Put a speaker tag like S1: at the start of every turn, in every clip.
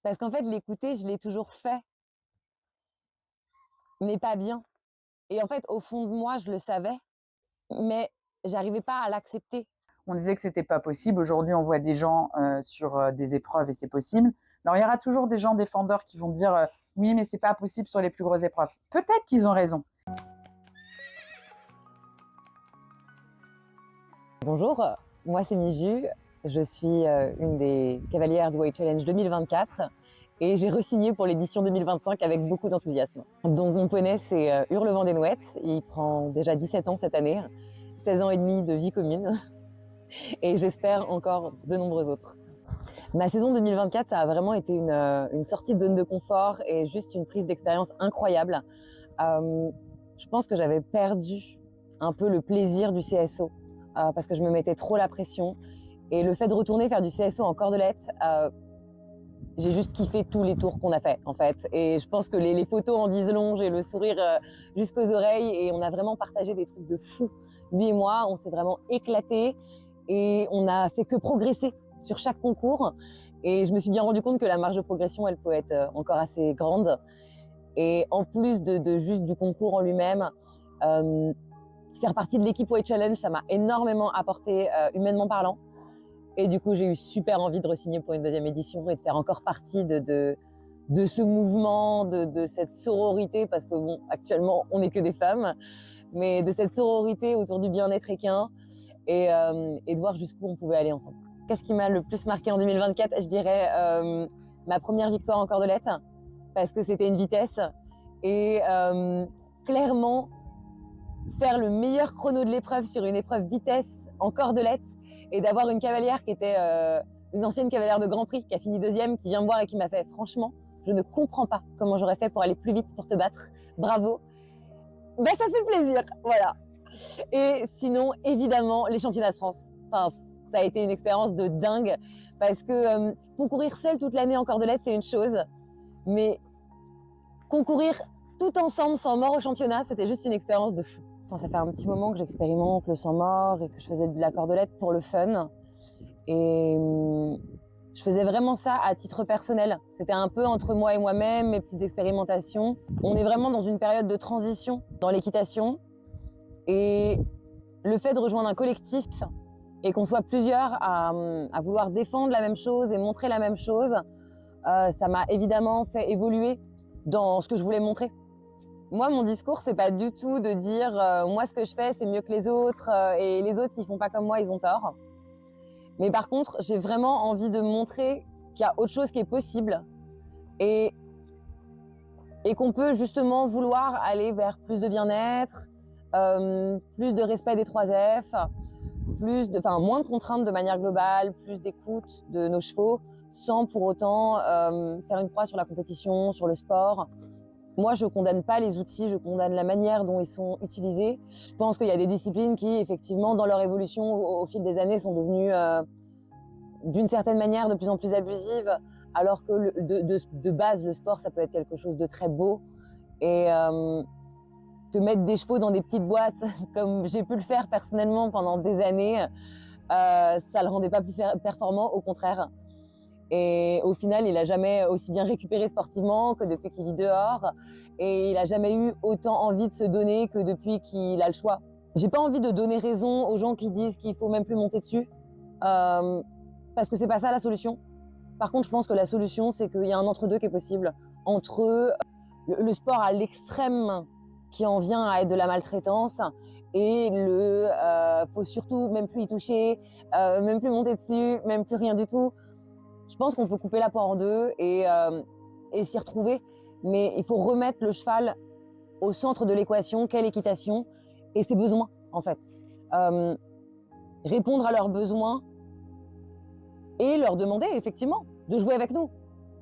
S1: Parce qu'en fait, l'écouter, je l'ai toujours fait, mais pas bien. Et en fait, au fond de moi, je le savais, mais j'arrivais pas à l'accepter.
S2: On disait que c'était pas possible. Aujourd'hui, on voit des gens sur des épreuves et c'est possible. Alors, il y aura toujours des gens défendeurs qui vont dire oui, mais c'est pas possible sur les plus grosses épreuves. Peut-être qu'ils ont raison.
S1: Bonjour, moi c'est Miju, je suis une des cavalières du Weight Challenge 2024 et j'ai re-signé pour l'édition 2025 avec beaucoup d'enthousiasme. Donc mon poney c'est Hurlevent des Nouettes, il prend déjà 17 ans cette année, 16 ans et demi de vie commune et j'espère encore de nombreux autres. Ma saison 2024, ça a vraiment été une sortie de zone de confort et juste une prise d'expérience incroyable. Je pense que j'avais perdu un peu le plaisir du CSO parce que je me mettais trop la pression. Et le fait de retourner faire du CSO en cordelette, j'ai juste kiffé tous les tours qu'on a fait en fait. Et je pense que les photos en disent long, j'ai le sourire jusqu'aux oreilles et on a vraiment partagé des trucs de fou. Lui et moi, on s'est vraiment éclatés et on a fait que progresser sur chaque concours. Et je me suis bien rendu compte que la marge de progression, elle peut être encore assez grande. Et en plus de juste du concours en lui-même, faire partie de l'équipe Weight Challenge, ça m'a énormément apporté humainement parlant. Et du coup, j'ai eu super envie de re-signer pour une deuxième édition et de faire encore partie de ce mouvement, de cette sororité, parce que bon, actuellement, on n'est que des femmes, mais de cette sororité autour du bien-être équin et de voir jusqu'où on pouvait aller ensemble. Qu'est-ce qui m'a le plus marqué en 2024? Je dirais ma première victoire en cordelette, parce que c'était une vitesse et clairement faire le meilleur chrono de l'épreuve sur une épreuve vitesse en cordelette et d'avoir une cavalière qui était une ancienne cavalière de Grand Prix qui a fini deuxième, qui vient me voir et qui m'a fait franchement, je ne comprends pas comment j'aurais fait pour aller plus vite pour te battre. Bravo. Ben ça fait plaisir, voilà. Et sinon, évidemment, les championnats de France. Enfin, ça a été une expérience de dingue parce que concourir seul toute l'année en cordelette, c'est une chose, mais concourir tout ensemble sans mort au championnat, c'était juste une expérience de fou. Enfin, ça fait un petit moment que j'expérimente le sans mort et que je faisais de la cordelette pour le fun. Et je faisais vraiment ça à titre personnel. C'était un peu entre moi et moi-même, mes petites expérimentations. On est vraiment dans une période de transition dans l'équitation. Et le fait de rejoindre un collectif et qu'on soit plusieurs à vouloir défendre la même chose et montrer la même chose, ça m'a évidemment fait évoluer dans ce que je voulais montrer. Moi, mon discours, c'est pas du tout de dire moi, ce que je fais, c'est mieux que les autres et les autres, s'ils font pas comme moi, ils ont tort. Mais par contre, j'ai vraiment envie de montrer qu'il y a autre chose qui est possible et qu'on peut justement vouloir aller vers plus de bien-être, plus de respect des 3F, moins de contraintes de manière globale, plus d'écoute de nos chevaux, sans pour autant faire une croix sur la compétition, sur le sport. Moi, je condamne pas les outils, je condamne la manière dont ils sont utilisés. Je pense qu'il y a des disciplines qui, effectivement, dans leur évolution au fil des années, sont devenues d'une certaine manière de plus en plus abusives, alors que de base, le sport, ça peut être quelque chose de très beau. Et que mettre des chevaux dans des petites boîtes, comme j'ai pu le faire personnellement pendant des années, ça le rendait pas plus performant, au contraire. Et au final, il a jamais aussi bien récupéré sportivement que depuis qu'il vit dehors. Et il a jamais eu autant envie de se donner que depuis qu'il a le choix. J'ai pas envie de donner raison aux gens qui disent qu'il faut même plus monter dessus. Parce que c'est pas ça la solution. Par contre, je pense que la solution, c'est qu'il y a un entre-deux qui est possible. Entre le sport à l'extrême qui en vient à être de la maltraitance et faut surtout même plus y toucher, même plus monter dessus, même plus rien du tout. Je pense qu'on peut couper la poire en deux et s'y retrouver, mais il faut remettre le cheval au centre de l'équation, qu'est l'équitation, et ses besoins, en fait. Répondre à leurs besoins et leur demander, effectivement, de jouer avec nous,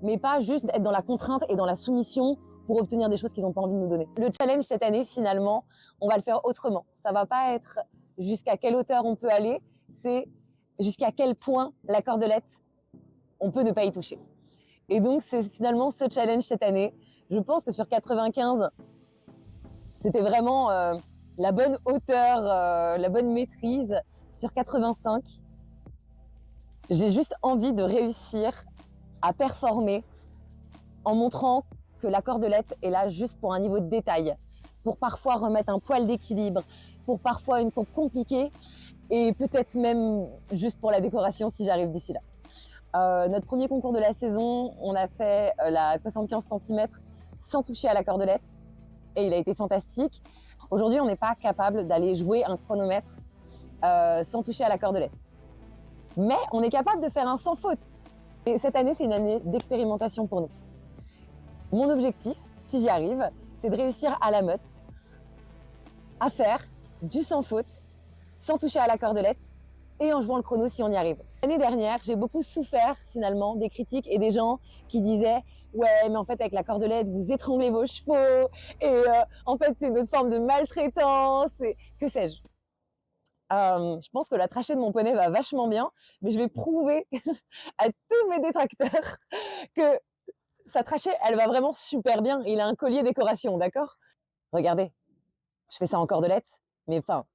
S1: mais pas juste être dans la contrainte et dans la soumission pour obtenir des choses qu'ils n'ont pas envie de nous donner. Le challenge cette année, finalement, on va le faire autrement. Ça va pas être jusqu'à quelle hauteur on peut aller, c'est jusqu'à quel point la cordelette on peut ne pas y toucher. Et donc, c'est finalement ce challenge cette année. Je pense que sur 95, c'était vraiment la bonne hauteur, la bonne maîtrise. Sur 85, j'ai juste envie de réussir à performer en montrant que la cordelette est là juste pour un niveau de détail, pour parfois remettre un poil d'équilibre, pour parfois une courbe compliquée et peut-être même juste pour la décoration si j'arrive d'ici là. Notre premier concours de la saison, on a fait la 75 cm sans toucher à la cordelette et il a été fantastique. Aujourd'hui, on n'est pas capable d'aller jouer un chronomètre sans toucher à la cordelette. Mais on est capable de faire un sans faute. Et cette année, c'est une année d'expérimentation pour nous. Mon objectif, si j'y arrive, c'est de réussir à la meute à faire du sans faute, sans toucher à la cordelette et en jouant le chrono si on y arrive. L'année dernière, j'ai beaucoup souffert finalement des critiques et des gens qui disaient « Ouais, mais en fait, avec la cordelette, vous étranglez vos chevaux et en fait, c'est notre forme de maltraitance et que sais-je ». Je pense que la trachée de mon poney va vachement bien, mais je vais prouver à tous mes détracteurs que sa trachée, elle va vraiment super bien. Il a un collier décoration, d'accord? Regardez, je fais ça en cordelette, mais enfin,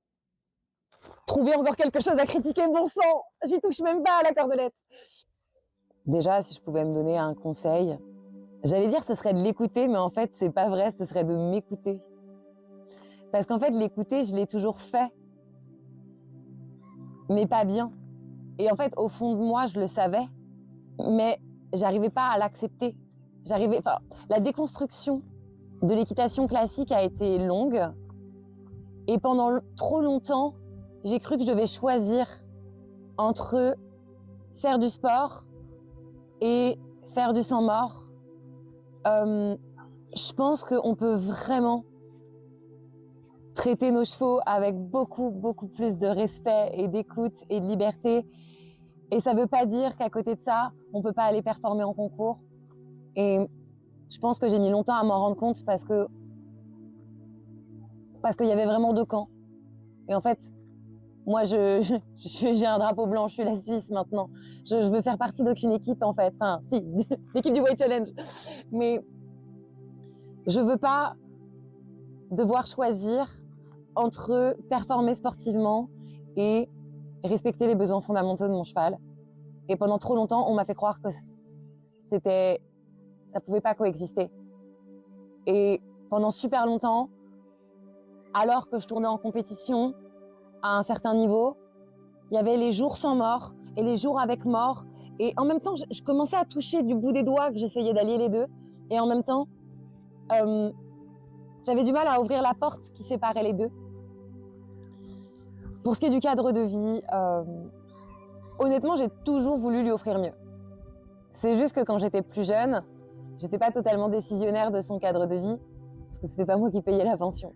S1: trouvez encore quelque chose à critiquer, bon sang! J'y touche même pas à la cordelette. Déjà, si je pouvais me donner un conseil, j'allais dire ce serait de l'écouter, mais en fait, c'est pas vrai, ce serait de m'écouter. Parce qu'en fait, l'écouter, je l'ai toujours fait, mais pas bien. Et en fait, au fond de moi, je le savais, mais j'arrivais pas à l'accepter. La déconstruction de l'équitation classique a été longue, et pendant trop longtemps, j'ai cru que je devais choisir entre faire du sport et faire du sang mort. Je pense qu'on peut vraiment traiter nos chevaux avec beaucoup, beaucoup plus de respect et d'écoute et de liberté. Et ça veut pas dire qu'à côté de ça, on peut pas aller performer en concours. Et je pense que j'ai mis longtemps à m'en rendre compte parce qu'il y avait vraiment deux camps. Et en fait, moi, j'ai un drapeau blanc, je suis la Suisse maintenant. Je veux faire partie d'aucune équipe, en fait. Enfin, si, l'équipe du White Challenge. Mais je veux pas devoir choisir entre performer sportivement et respecter les besoins fondamentaux de mon cheval. Et pendant trop longtemps, on m'a fait croire que ça pouvait pas coexister. Et pendant super longtemps, alors que je tournais en compétition à un certain niveau, il y avait les jours sans mort et les jours avec mort. Et en même temps, je commençais à toucher du bout des doigts que j'essayais d'allier les deux. Et en même temps, j'avais du mal à ouvrir la porte qui séparait les deux. Pour ce qui est du cadre de vie, honnêtement, j'ai toujours voulu lui offrir mieux. C'est juste que quand j'étais plus jeune, j'étais pas totalement décisionnaire de son cadre de vie, parce que c'était pas moi qui payais la pension.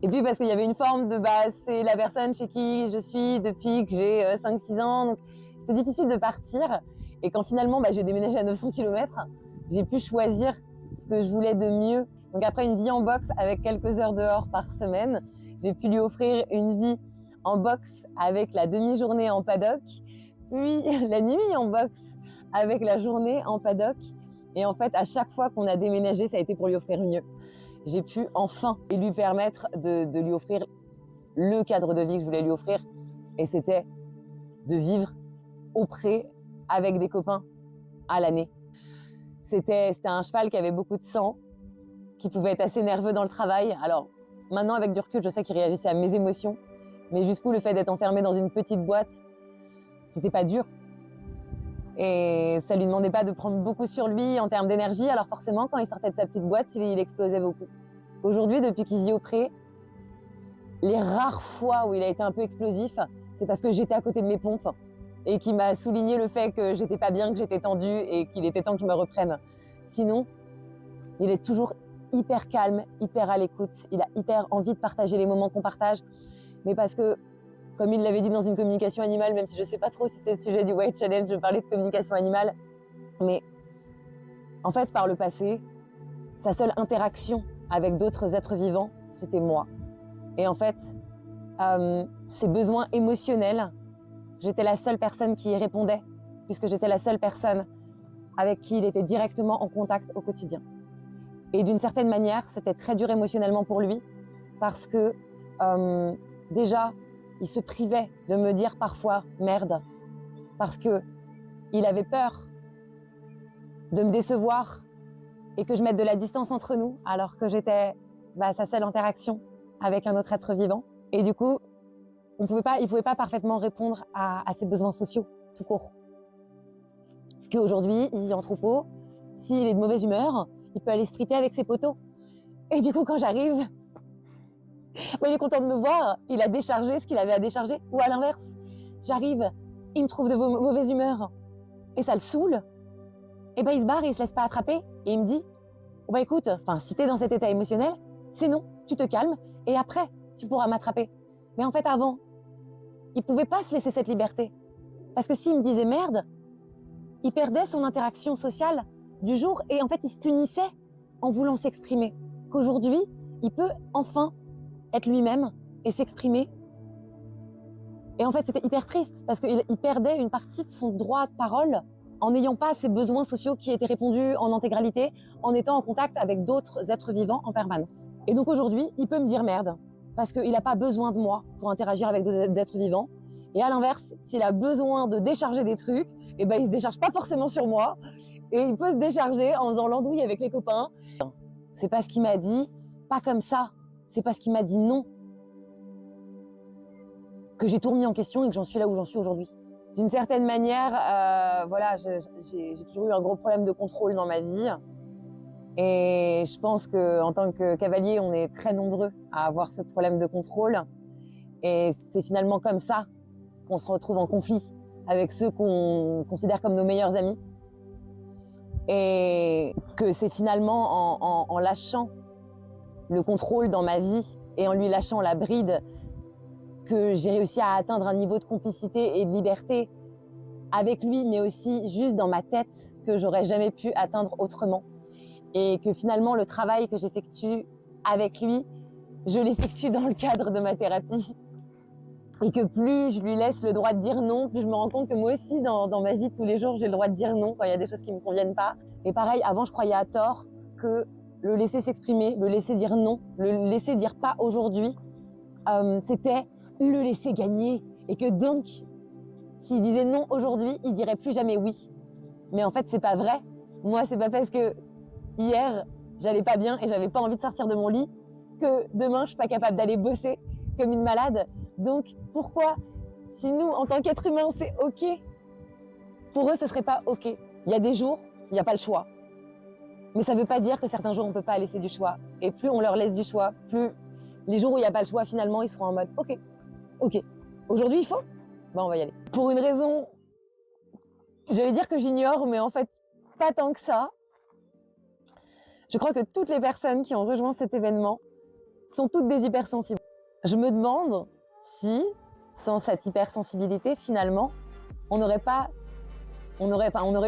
S1: Et puis parce qu'il y avait une forme de c'est la personne chez qui je suis depuis que j'ai 5-6 ans, donc c'était difficile de partir. Et quand finalement j'ai déménagé à 900 km, j'ai pu choisir ce que je voulais de mieux. Donc après une vie en boxe avec quelques heures dehors par semaine, j'ai pu lui offrir une vie en boxe avec la demi-journée en paddock, puis la nuit en boxe avec la journée en paddock. Et en fait, à chaque fois qu'on a déménagé, ça a été pour lui offrir mieux. J'ai pu enfin lui permettre de lui offrir le cadre de vie que je voulais lui offrir. Et c'était de vivre au pré avec des copains à l'année. C'était un cheval qui avait beaucoup de sang, qui pouvait être assez nerveux dans le travail. Alors maintenant, avec du recul, je sais qu'il réagissait à mes émotions. Mais jusqu'où le fait d'être enfermé dans une petite boîte, c'était pas dur. Et ça lui demandait pas de prendre beaucoup sur lui en termes d'énergie. Alors forcément, quand il sortait de sa petite boîte, il explosait beaucoup. Aujourd'hui, depuis qu'il vit au pré, les rares fois où il a été un peu explosif, c'est parce que j'étais à côté de mes pompes et qu'il m'a souligné le fait que j'étais pas bien, que j'étais tendue et qu'il était temps que je me reprenne. Sinon, il est toujours hyper calme, hyper à l'écoute. Il a hyper envie de partager les moments qu'on partage. Mais parce que, comme il l'avait dit dans une communication animale, même si je sais pas trop si c'est le sujet du White Challenge, je parlais de communication animale, mais en fait, par le passé, sa seule interaction avec d'autres êtres vivants, c'était moi. Et en fait, ses besoins émotionnels, j'étais la seule personne qui y répondait, puisque j'étais la seule personne avec qui il était directement en contact au quotidien. Et d'une certaine manière, c'était très dur émotionnellement pour lui, parce que déjà, il se privait de me dire parfois « merde », parce qu'il avait peur de me décevoir et que je mette de la distance entre nous alors que j'étais sa seule interaction avec un autre être vivant. Et du coup, il pouvait pas parfaitement répondre à ses besoins sociaux, tout court. Qu'aujourd'hui, il est en troupeau, s'il est de mauvaise humeur, il peut aller se friter avec ses poteaux. Et du coup, quand j'arrive, il est content de me voir, il a déchargé ce qu'il avait à décharger. Ou à l'inverse, j'arrive, il me trouve de mauvaise humeur et ça le saoule. Et il se barre, il se laisse pas attraper et il me dit écoute, si t'es dans cet état émotionnel, c'est non, tu te calmes et après, tu pourras m'attraper. Mais en fait, avant, il pouvait pas se laisser cette liberté. Parce que s'il me disait merde, il perdait son interaction sociale du jour et en fait, il se punissait en voulant s'exprimer. Qu'aujourd'hui, il peut enfin être lui-même et s'exprimer. Et en fait, c'était hyper triste parce qu'il perdait une partie de son droit de parole en n'ayant pas ses besoins sociaux qui étaient répondus en intégralité, en étant en contact avec d'autres êtres vivants en permanence. Et donc aujourd'hui, il peut me dire merde parce qu'il n'a pas besoin de moi pour interagir avec d'autres êtres vivants. Et à l'inverse, s'il a besoin de décharger des trucs, il se décharge pas forcément sur moi et il peut se décharger en faisant l'andouille avec les copains. C'est pas ce qu'il m'a dit, pas comme ça. C'est parce qu'il m'a dit non que j'ai tout remis en question et que j'en suis là où j'en suis aujourd'hui. D'une certaine manière, j'ai toujours eu un gros problème de contrôle dans ma vie. Et je pense qu'en tant que cavalier, on est très nombreux à avoir ce problème de contrôle. Et c'est finalement comme ça qu'on se retrouve en conflit avec ceux qu'on considère comme nos meilleurs amis. Et que c'est finalement en lâchant le contrôle dans ma vie et en lui lâchant la bride que j'ai réussi à atteindre un niveau de complicité et de liberté avec lui, mais aussi juste dans ma tête que j'aurais jamais pu atteindre autrement. Et que finalement, le travail que j'effectue avec lui, je l'effectue dans le cadre de ma thérapie. Et que plus je lui laisse le droit de dire non, plus je me rends compte que moi aussi, dans ma vie de tous les jours, j'ai le droit de dire non quand il y a des choses qui me conviennent pas. Et pareil, avant, je croyais à tort que le laisser s'exprimer, le laisser dire non, le laisser dire pas aujourd'hui, c'était le laisser gagner. Et que donc, s'il disait non aujourd'hui, il dirait plus jamais oui. Mais en fait, c'est pas vrai. Moi, c'est pas parce que hier, j'allais pas bien et j'avais pas envie de sortir de mon lit que demain, je suis pas capable d'aller bosser comme une malade. Donc, pourquoi, si nous, en tant qu'êtres humains, c'est OK, pour eux, ce serait pas OK. Il y a des jours, il n'y a pas le choix. Mais ça veut pas dire que certains jours, on peut pas laisser du choix. Et plus on leur laisse du choix, plus les jours où il n'y a pas le choix, finalement, ils seront en mode OK, aujourd'hui, il faut, on va y aller. Pour une raison, j'allais dire que j'ignore, mais en fait, pas tant que ça. Je crois que toutes les personnes qui ont rejoint cet événement sont toutes des hypersensibles. Je me demande si, sans cette hypersensibilité, finalement, on aurait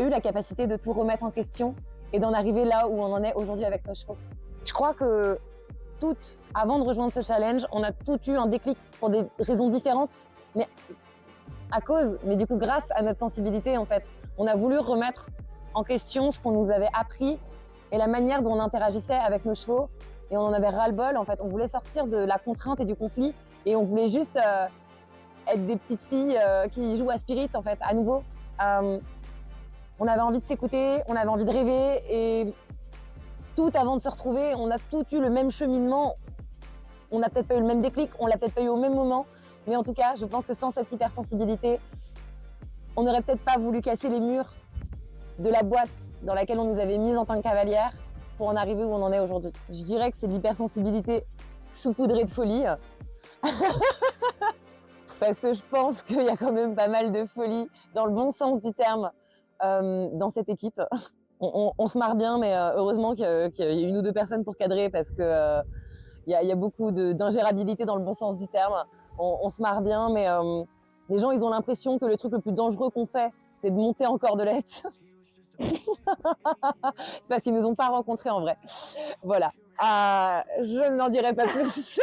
S1: eu la capacité de tout remettre en question et d'en arriver là où on en est aujourd'hui avec nos chevaux. Je crois que toutes, avant de rejoindre ce challenge, on a toutes eu un déclic pour des raisons différentes, mais du coup grâce à notre sensibilité en fait. On a voulu remettre en question ce qu'on nous avait appris et la manière dont on interagissait avec nos chevaux. Et on en avait ras-le-bol, en fait. On voulait sortir de la contrainte et du conflit et on voulait juste être des petites filles qui jouent à Spirit, en fait, à nouveau. On avait envie de s'écouter, on avait envie de rêver et tout avant de se retrouver, on a tout eu le même cheminement. On n'a peut-être pas eu le même déclic, on l'a peut-être pas eu au même moment, mais en tout cas, je pense que sans cette hypersensibilité, on n'aurait peut-être pas voulu casser les murs de la boîte dans laquelle on nous avait mis en tant que cavalière pour en arriver où on en est aujourd'hui. Je dirais que c'est de l'hypersensibilité saupoudrée de folie. Parce que je pense qu'il y a quand même pas mal de folie, dans le bon sens du terme, dans cette équipe. On se marre bien, mais heureusement qu'il y a une ou deux personnes pour cadrer parce que il y a beaucoup d'ingérabilité dans le bon sens du terme. On se marre bien, mais les gens, ils ont l'impression que le truc le plus dangereux qu'on fait, c'est de monter en cordelette. C'est parce qu'ils nous ont pas rencontrés en vrai. Voilà. Je n'en dirai pas plus.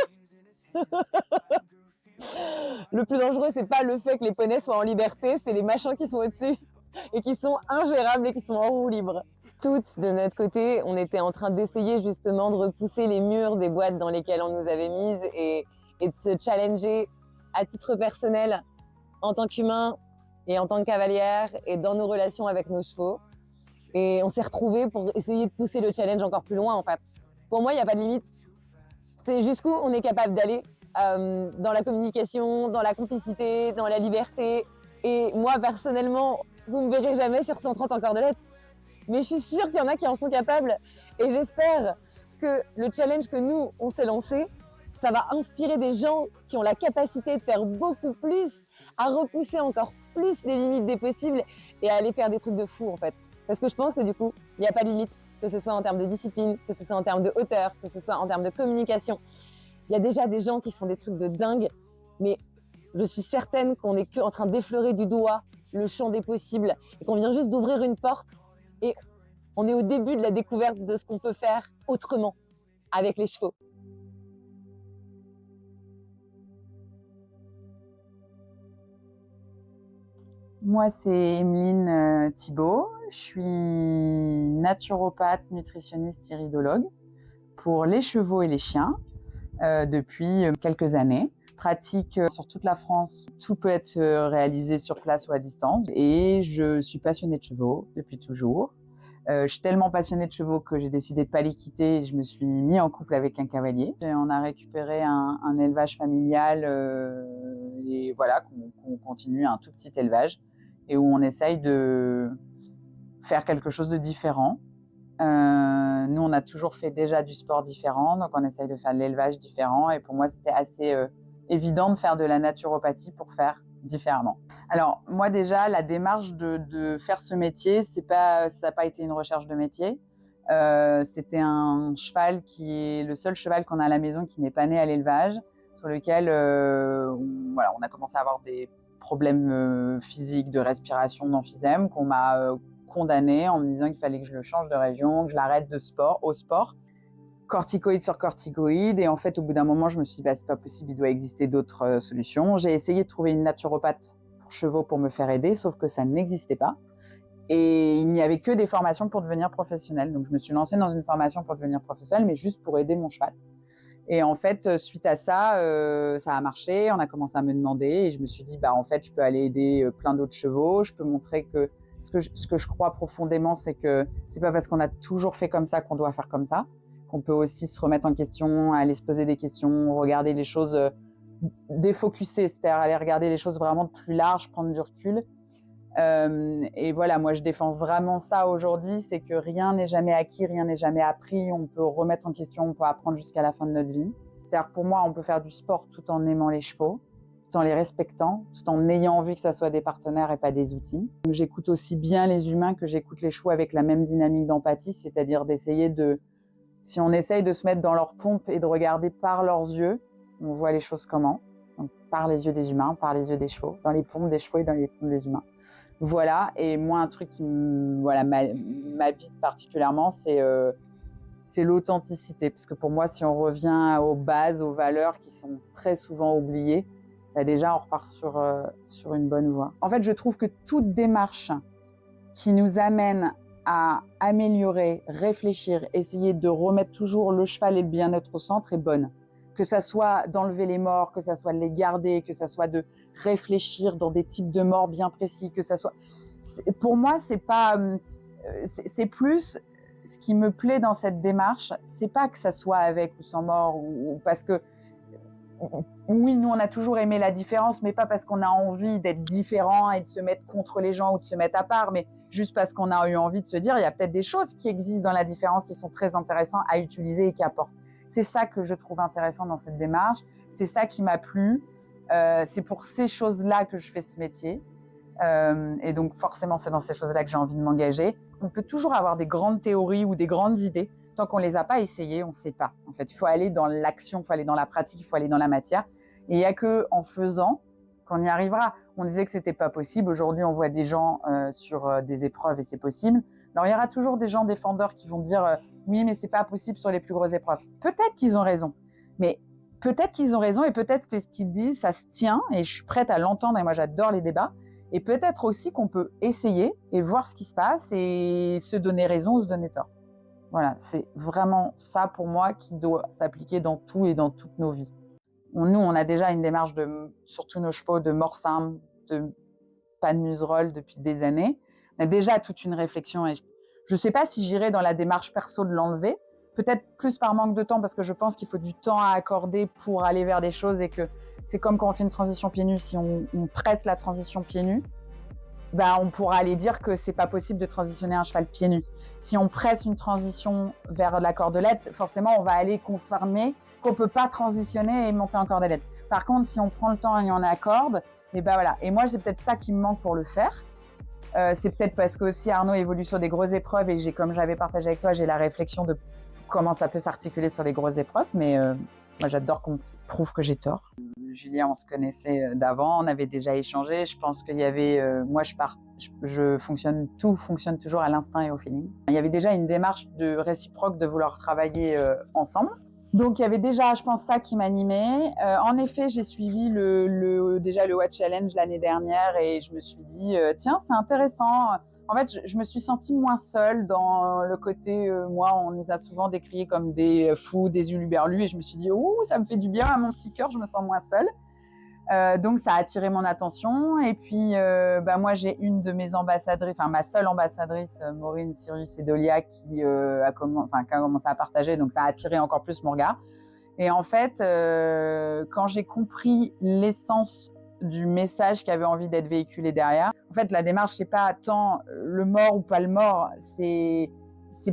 S1: Le plus dangereux, c'est pas le fait que les poneys soient en liberté, c'est les machins qui sont au-dessus et qui sont ingérables et qui sont en roue libre. Toutes, de notre côté, on était en train d'essayer justement de repousser les murs des boîtes dans lesquelles on nous avait mises et de se challenger à titre personnel en tant qu'humain et en tant que cavalière et dans nos relations avec nos chevaux. Et on s'est retrouvés pour essayer de pousser le challenge encore plus loin, en fait. Pour moi, il n'y a pas de limite. C'est jusqu'où on est capable d'aller dans la communication, dans la complicité, dans la liberté. Et moi, personnellement, vous ne me verrez jamais sur 130 en cordelette. Mais je suis sûre qu'il y en a qui en sont capables. Et j'espère que le challenge que nous, on s'est lancé, ça va inspirer des gens qui ont la capacité de faire beaucoup plus, à repousser encore plus les limites des possibles et à aller faire des trucs de fou, en fait. Parce que je pense que du coup, il n'y a pas de limite, que ce soit en termes de discipline, que ce soit en termes de hauteur, que ce soit en termes de communication. Il y a déjà des gens qui font des trucs de dingue, mais je suis certaine qu'on n'est qu'en train d'effleurer du doigt le champ des possibles et qu'on vient juste d'ouvrir une porte et on est au début de la découverte de ce qu'on peut faire autrement avec les chevaux.
S2: Moi, c'est Emeline Thibault. Je suis naturopathe, nutritionniste, iridologue pour les chevaux et les chiens depuis quelques années. Je pratique sur toute la France. Tout peut être réalisé sur place ou à distance. Et je suis passionnée de chevaux depuis toujours. Je suis tellement passionnée de chevaux que j'ai décidé de ne pas les quitter et je me suis mis en couple avec un cavalier. Et on a récupéré un élevage familial et voilà, qu'on continue un tout petit élevage et où on essaye de faire quelque chose de différent. Nous, on a toujours fait déjà du sport différent, donc on essaye de faire de l'élevage différent. Et pour moi, c'était assez évident de faire de la naturopathie pour faire différemment. Alors, moi déjà, la démarche de faire ce métier, ça n'a pas été une recherche de métier. C'était un cheval qui est le seul cheval qu'on a à la maison qui n'est pas né à l'élevage, sur lequel on a commencé à avoir des problèmes physiques, de respiration, d'emphysème, qu'on m'a condamné en me disant qu'il fallait que je le change de région, que je l'arrête au sport. Corticoïde sur corticoïde. Et en fait, au bout d'un moment, je me suis dit, c'est pas possible, il doit exister d'autres solutions. J'ai essayé de trouver une naturopathe pour chevaux pour me faire aider, sauf que ça n'existait pas. Et il n'y avait que des formations pour devenir professionnel. Donc, je me suis lancée dans une formation pour devenir professionnelle, mais juste pour aider mon cheval. Et en fait, suite à ça, ça a marché. On a commencé à me demander et je me suis dit, en fait, je peux aller aider plein d'autres chevaux. Je peux montrer que ce que je crois profondément, c'est que c'est pas parce qu'on a toujours fait comme ça qu'on doit faire comme ça. Qu'on peut aussi se remettre en question, aller se poser des questions, regarder les choses, défocuser, c'est-à-dire aller regarder les choses vraiment de plus large, prendre du recul. Et voilà, moi je défends vraiment ça aujourd'hui, c'est que rien n'est jamais acquis, rien n'est jamais appris, on peut remettre en question, on peut apprendre jusqu'à la fin de notre vie. C'est-à-dire que pour moi, on peut faire du sport tout en aimant les chevaux, tout en les respectant, tout en ayant envie que ça soit des partenaires et pas des outils. Donc, j'écoute aussi bien les humains que j'écoute les chevaux avec la même dynamique d'empathie, c'est-à-dire d'essayer si on essaye de se mettre dans leur pompe et de regarder par leurs yeux, on voit les choses comment ? Donc, par les yeux des humains, par les yeux des chevaux, dans les pompes des chevaux et dans les pompes des humains. Voilà, et moi, un truc qui m'habite particulièrement, c'est l'authenticité. Parce que pour moi, si on revient aux bases, aux valeurs qui sont très souvent oubliées, déjà, on repart sur une bonne voie. En fait, je trouve que toute démarche qui nous amène à améliorer, réfléchir, essayer de remettre toujours le cheval et le bien-être au centre est bonne. Que ça soit d'enlever les morts, que ça soit de les garder, que ça soit de réfléchir dans des types de morts bien précis, que ça soit... Pour moi, c'est plus... Ce qui me plaît dans cette démarche, c'est pas que ça soit avec ou sans mort, ou parce que... Oui, nous, on a toujours aimé la différence, mais pas parce qu'on a envie d'être différent et de se mettre contre les gens ou de se mettre à part, mais juste parce qu'on a eu envie de se dire, il y a peut-être des choses qui existent dans la différence qui sont très intéressantes à utiliser et qui apportent. C'est ça que je trouve intéressant dans cette démarche. C'est ça qui m'a plu. C'est pour ces choses-là que je fais ce métier. Et donc, forcément, c'est dans ces choses-là que j'ai envie de m'engager. On peut toujours avoir des grandes théories ou des grandes idées. Tant qu'on ne les a pas essayées, on ne sait pas. En fait, il faut aller dans l'action, il faut aller dans la pratique, il faut aller dans la matière. Et il n'y a qu'en faisant qu'on y arrivera. On disait que ce n'était pas possible. Aujourd'hui, on voit des gens sur des épreuves et c'est possible. Alors, il y aura toujours des gens défendeurs qui vont dire oui, mais ce n'est pas possible sur les plus grosses épreuves. Peut-être qu'ils ont raison. Mais peut-être qu'ils ont raison et peut-être que ce qu'ils disent, ça se tient. Et je suis prête à l'entendre et moi, j'adore les débats. Et peut-être aussi qu'on peut essayer et voir ce qui se passe et se donner raison ou se donner tort. Voilà, c'est vraiment ça pour moi qui doit s'appliquer dans tout et dans toutes nos vies. Nous, on a déjà une démarche sur tous nos chevaux de mort simple, de pas de muserolle depuis des années. On a déjà toute une réflexion et Je ne sais pas si j'irai dans la démarche perso de l'enlever. Peut-être plus par manque de temps, parce que je pense qu'il faut du temps à accorder pour aller vers des choses et que c'est comme quand on fait une transition pieds nus. Si on presse la transition pieds nus, on pourra aller dire que c'est pas possible de transitionner un cheval pieds nus. Si on presse une transition vers la cordelette, forcément, on va aller confirmer qu'on peut pas transitionner et monter en cordelette. Par contre, si on prend le temps et on accorde, et voilà. Et moi, c'est peut-être ça qui me manque pour le faire. C'est peut-être parce que aussi Arnaud évolue sur des grosses épreuves et comme j'avais partagé avec toi, j'ai la réflexion de comment ça peut s'articuler sur les grosses épreuves. Mais moi, j'adore qu'on prouve que j'ai tort. Julien, on se connaissait d'avant, on avait déjà échangé. Je pense qu'il y avait, tout fonctionne toujours à l'instinct et au feeling. Il y avait déjà une démarche de réciproque de vouloir travailler ensemble. Donc il y avait déjà, je pense, ça qui m'animait. En effet, j'ai suivi déjà le Watch Challenge l'année dernière et je me suis dit, tiens, c'est intéressant. En fait, je me suis sentie moins seule dans le côté, moi, on nous a souvent décriés comme des fous, des huluberlus, et je me suis dit, ouh, ça me fait du bien à mon petit cœur, je me sens moins seule. Donc ça a attiré mon attention. Et puis, moi, j'ai une de mes ambassadrices, enfin ma seule ambassadrice, Maureen Sirius Edolia, qui a commencé à partager. Donc ça a attiré encore plus mon regard. Et en fait, quand j'ai compris l'essence du message qui avait envie d'être véhiculé derrière, en fait, la démarche, c'est pas tant le mort ou pas le mort, c'est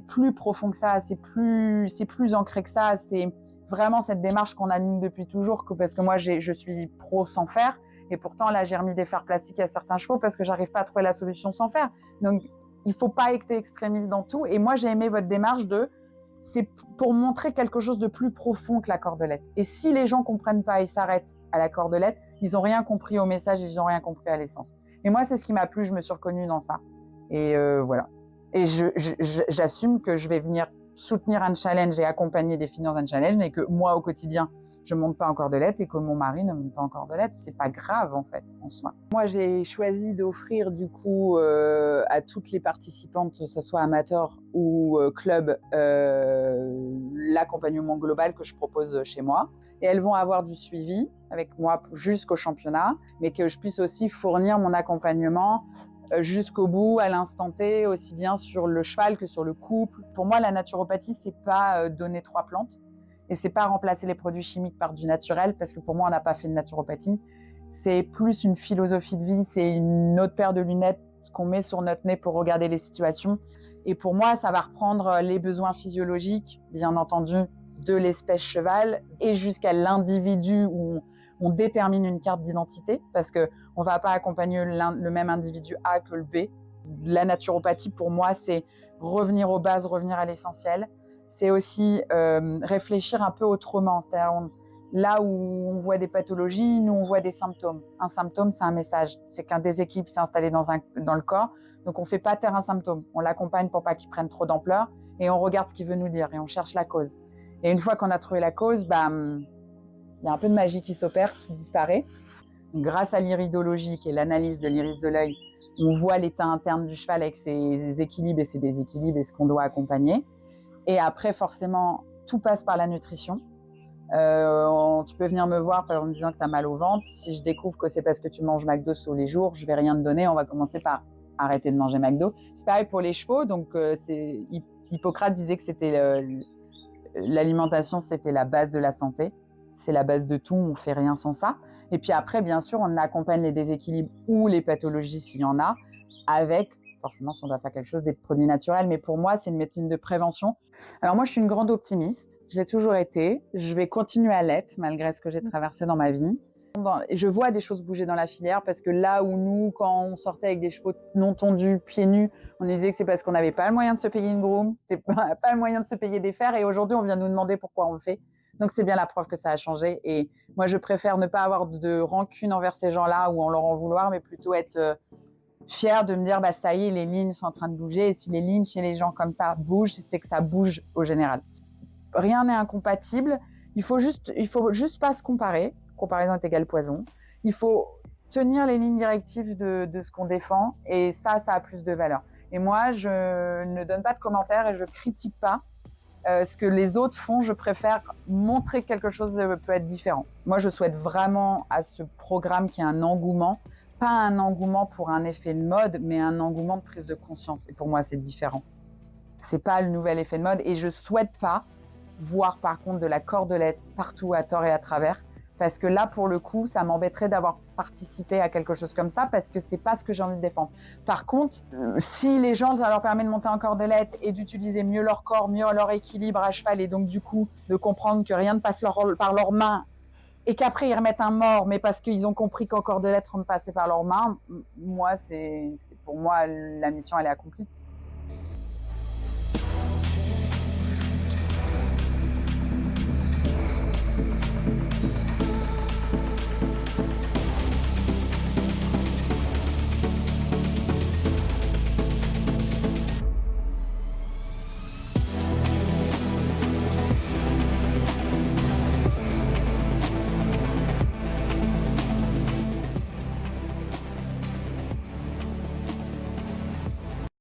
S2: plus profond que ça, c'est plus ancré que ça, c'est vraiment cette démarche qu'on anime depuis toujours, parce que moi, je suis pro sans fer, et pourtant, là, j'ai remis des fers plastiques à certains chevaux parce que j'arrive pas à trouver la solution sans fer. Donc, il faut pas être extrémiste dans tout. Et moi, j'ai aimé votre démarche c'est pour montrer quelque chose de plus profond que la cordelette. Et si les gens comprennent pas et s'arrêtent à la cordelette, ils ont rien compris au message et ils ont rien compris à l'essence. Et moi, c'est ce qui m'a plu, je me suis reconnue dans ça. Et voilà. Et j'assume que je vais venir soutenir un challenge et accompagner des filles dans un challenge, et que moi, au quotidien, je monte pas en cordelette et que mon mari ne monte pas en cordelette. C'est pas grave, en fait, en soi. Moi, j'ai choisi d'offrir, du coup, à toutes les participantes, que ce soit amateur ou club, l'accompagnement global que je propose chez moi. Et elles vont avoir du suivi avec moi jusqu'au championnat, mais que je puisse aussi fournir mon accompagnement jusqu'au bout, à l'instant T, aussi bien sur le cheval que sur le couple. Pour moi, la naturopathie, c'est pas donner 3 plantes et c'est pas remplacer les produits chimiques par du naturel, parce que pour moi, on n'a pas fait de naturopathie. C'est plus une philosophie de vie, c'est une autre paire de lunettes qu'on met sur notre nez pour regarder les situations. Et pour moi, ça va reprendre les besoins physiologiques, bien entendu, de l'espèce cheval et jusqu'à l'individu où on détermine une carte d'identité, parce que on va pas accompagner le même individu A que le B. La naturopathie, pour moi, c'est revenir aux bases, revenir à l'essentiel. C'est aussi réfléchir un peu autrement. C'est-à-dire, là où on voit des pathologies, nous, on voit des symptômes. Un symptôme, c'est un message. C'est qu'un déséquilibre s'est installé dans le corps. Donc, on fait pas taire un symptôme. On l'accompagne pour pas qu'il prenne trop d'ampleur et on regarde ce qu'il veut nous dire et on cherche la cause. Et une fois qu'on a trouvé la cause, il y a un peu de magie qui s'opère, tout disparaît. Grâce à l'iridologie, qui est l'analyse de l'iris de l'œil, on voit l'état interne du cheval avec ses équilibres et ses déséquilibres et ce qu'on doit accompagner. Et après, forcément, tout passe par la nutrition. Tu peux venir me voir en me disant que tu as mal au ventre. Si je découvre que c'est parce que tu manges McDo tous les jours, je vais rien te donner. On va commencer par arrêter de manger McDo. C'est pareil pour les chevaux. Donc, Hippocrate disait que l'alimentation, c'était la base de la santé. C'est la base de tout, on ne fait rien sans ça. Et puis après, bien sûr, on accompagne les déséquilibres ou les pathologies s'il y en a, avec, forcément, si on doit faire quelque chose, des produits naturels. Mais pour moi, c'est une médecine de prévention. Alors moi, je suis une grande optimiste. Je l'ai toujours été. Je vais continuer à l'être, malgré ce que j'ai traversé dans ma vie. Et je vois des choses bouger dans la filière, parce que là où nous, quand on sortait avec des chevaux non tondus, pieds nus, on disait que c'est parce qu'on n'avait pas le moyen de se payer une groom, c'était pas le moyen de se payer des fers. Et aujourd'hui, on vient nous demander pourquoi on le fait. Donc, c'est bien la preuve que ça a changé. Et moi, je préfère ne pas avoir de rancune envers ces gens-là ou en leur en vouloir, mais plutôt être fière de me dire, ça y est, les lignes sont en train de bouger. Et si les lignes chez les gens comme ça bougent, c'est que ça bouge au général. Rien n'est incompatible. Il faut juste pas se comparer. Comparaison est égale poison. Il faut tenir les lignes directives de ce qu'on défend. Et ça a plus de valeur. Et moi, je ne donne pas de commentaires et je critique pas ce que les autres font. Je préfère montrer que quelque chose peut être différent. Moi, je souhaite vraiment à ce programme qu'il y ait un engouement, pas un engouement pour un effet de mode, mais un engouement de prise de conscience. Et pour moi, c'est différent. C'est pas le nouvel effet de mode et je souhaite pas voir par contre de la cordelette partout à tort et à travers parce que là pour le coup ça m'embêterait d'avoir participé à quelque chose comme ça parce que c'est pas ce que j'ai envie de défendre. Par contre, si les gens ça leur permet de monter en cordelette et d'utiliser mieux leur corps, mieux leur équilibre à cheval et donc du coup de comprendre que rien ne passe par leurs mains et qu'après ils remettent un mort mais parce qu'ils ont compris qu'en cordelette on ne passait par leurs mains, moi c'est pour moi la mission elle est accomplie.